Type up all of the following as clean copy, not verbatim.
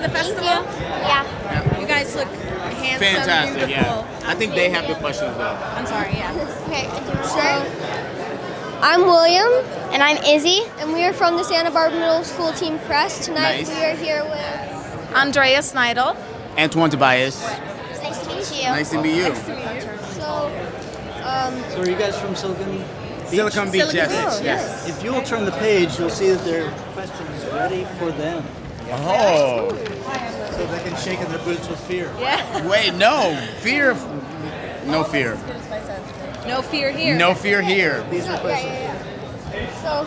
the festival? Yeah. You guys look handsome, Fantastic, beautiful. yeah. I think they have the questions though. I'm sorry, yeah. Okay. So, I'm William, And I'm Izzy. and we are from the Santa Barbara Middle School Team Press. Tonight Nice. we are here with... ANDREA SNAEDAL. Antoine Tobias. It's nice to meet you. Nice to meet you. So, So are you guys from Silicon Beach? Silicon Beach, Silicon yes. Beach. Yes. If you'll turn the page, you'll see that there are questions ready for them. Oh. So they can shake in their boots with fear. Yeah. Wait, no. Fear. No fear. No fear here. No fear here. These are questions. so,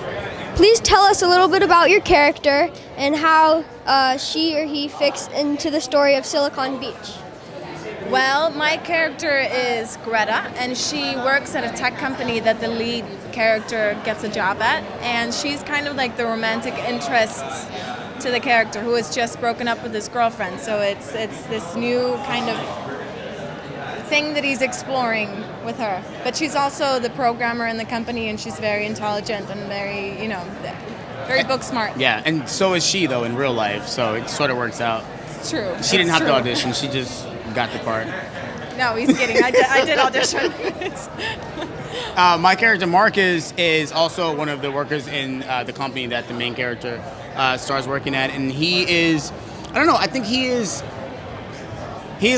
please tell us a little bit about your character and how she or he fits into the story of Silicon Beach. Well, my character is Greta, and she works at a tech company that the lead character gets a job at, and she's kind of like the romantic interest to the character who has just broken up with his girlfriend. So it's this new kind of thing that he's exploring with her. But she's also the programmer in the company, and she's very intelligent and very, very book smart. Yeah, and so is she though in real life, so it sort of works out. It's true. She didn't It's have to true. audition, she just got the part. No, he's kidding. I did audition. My character Mark is also one of the workers in the company that the main character starts working at, and he is, I don't know, I think he is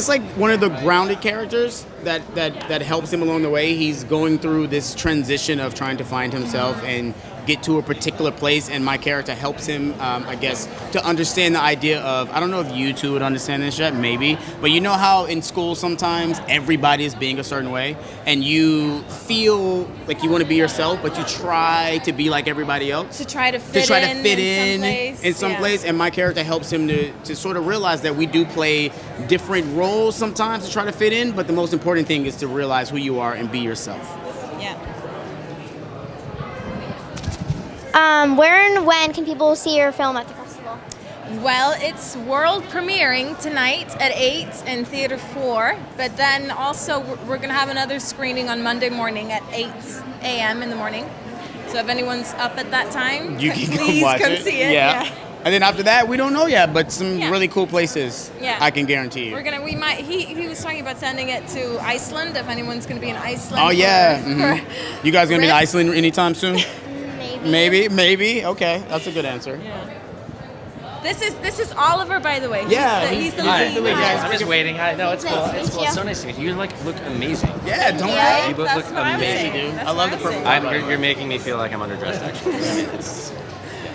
like one of the grounded characters that helps him along the way. He's going through this transition of trying to find himself and get to a particular place, and my character helps him, I guess, to understand the idea of, I don't know if you two would understand this yet, maybe, but you know how in school sometimes everybody is being a certain way, and you feel like you want to be yourself, but you try to be like everybody else. To try to fit in some place, and my character helps him to sort of realize that we do play different roles sometimes to try to fit in, but the most important thing is to realize who you are and be yourself. Yeah. Where and when can people see your film at the festival? Well, it's world premiering tonight at 8 in Theater 4, but then also we're going to have another screening on Monday morning at 8 a.m. in the morning. So if anyone's up at that time, You can please watch come it. see it. Yeah. And then after that, we don't know yet, but some Yeah. really cool places. Yeah. I can guarantee you. He was talking about sending it to Iceland if anyone's going to be in Iceland. Oh yeah. for You guys gonna be in Riff? Iceland anytime soon? Maybe. Maybe. Okay, that's a good answer. This is Oliver, by the way. Yeah, he's the hi. lead. Hi. I'm just waiting. Hi, no, it's cool. Nice to It's meet cool. you. It's so nice to meet you. You look amazing. Yeah, don't Yeah, You both that's look what I was amazing, saying. dude. That's I love what the was purple. saying. You're making me feel like I'm underdressed, actually.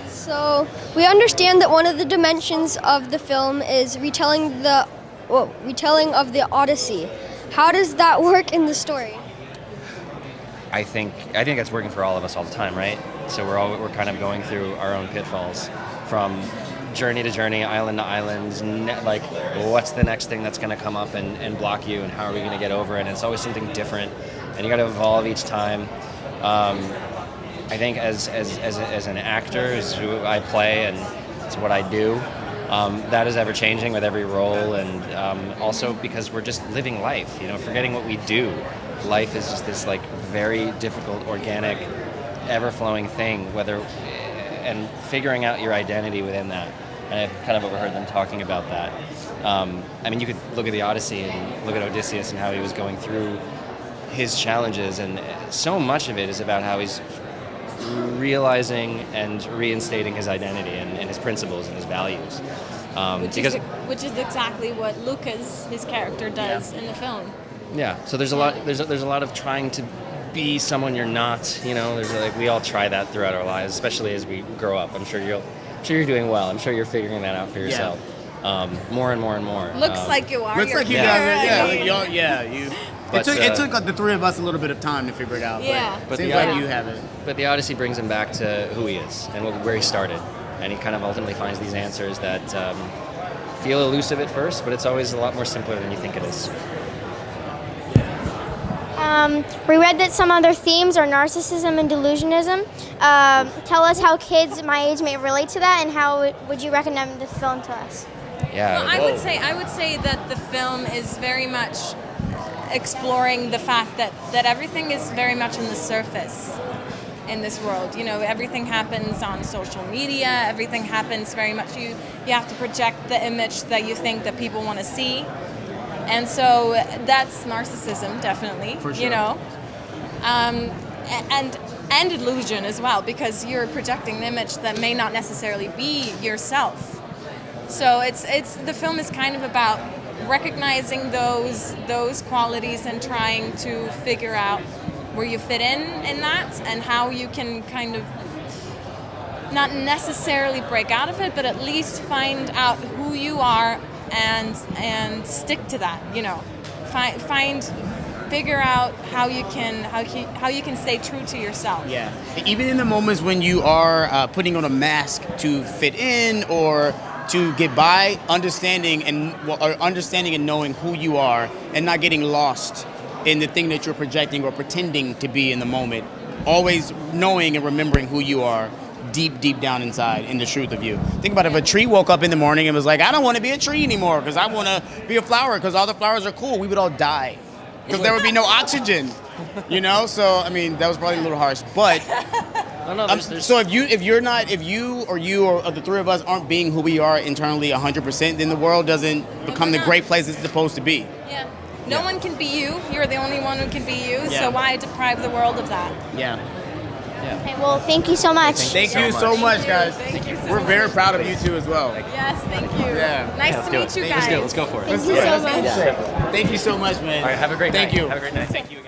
So, we understand that one of the dimensions of the film is retelling of the Odyssey. How does that work in the story? I think that's working for all of us all the time, right? So we're kind of going through our own pitfalls, from journey to journey, island to island. Like, what's the next thing that's going to come up and block you, and how are we going to get over it? And it's always something different, and you got to evolve each time. I think as an actor, is who I play and it's what I do. That is ever changing with every role, and also because we're just living life, forgetting what we do. Life is just this like very difficult, organic, ever-flowing thing, and figuring out your identity within that. And I've kind of overheard them talking about that. You could look at the Odyssey and look at Odysseus and how he was going through his challenges, and so much of it is about how he's realizing and reinstating his identity and his principles and his values. Which is exactly what Lucas, his character, does in the film. Yeah. So there's a lot of trying to be someone you're not. There's we all try that throughout our lives, especially as we grow up. I'm sure you're doing well. I'm sure you're figuring that out for yourself. More and more and more. Looks like you are. Looks like you guys are. But, it took the three of us a little bit of time to figure it out. Yeah. But seems the like Odyssey- you have it. But the Odyssey brings him back to who he is and where he started, and he kind of ultimately finds these answers that feel elusive at first, but it's always a lot more simpler than you think it is. We read that some other themes are narcissism and delusionism. Tell us how kids my age may relate to that, and how would you recommend the film to us? Yeah. Well, I would say that the film is very much exploring the fact that everything is very much on the surface. in this world. You know, everything happens on social media. Everything happens very much. You have to project the image that you think that people want to see, and so that's narcissism, definitely. For sure. You know, and illusion as well, because you're projecting an image that may not necessarily be yourself. So it's the film is kind of about recognizing those qualities and trying to figure out where you fit in that, and how you can kind of not necessarily break out of it, but at least find out who you are and stick to that. You know, figure out how you can stay true to yourself. Yeah. Even in the moments when you are putting on a mask to fit in or to get by, understanding and knowing who you are and not getting lost in the thing that you're projecting or pretending to be in the moment. Always knowing and remembering who you are deep down inside in the truth of you. Think about if a tree woke up in the morning and was like, I don't want to be a tree anymore because I want to be a flower because all the flowers are cool. We would all die because there would be no oxygen, you know? So, I mean, that was probably a little harsh, but so if you or the three of us aren't being who we are internally 100%, then the world doesn't become the great place it's supposed to be. Yeah. No one can be you. You're the only one who can be you. Yeah. So why deprive the world of that? Yeah. Okay, well, thank you so much. Thank you so much, guys. Thank you so We're much. very proud of you too as well. Yes, thank you. Yeah. Nice to meet you guys. Let's go for it. Thank you so much. Thank you so much, man. All right, have a great night. Thank you. Have a great night. Thank you.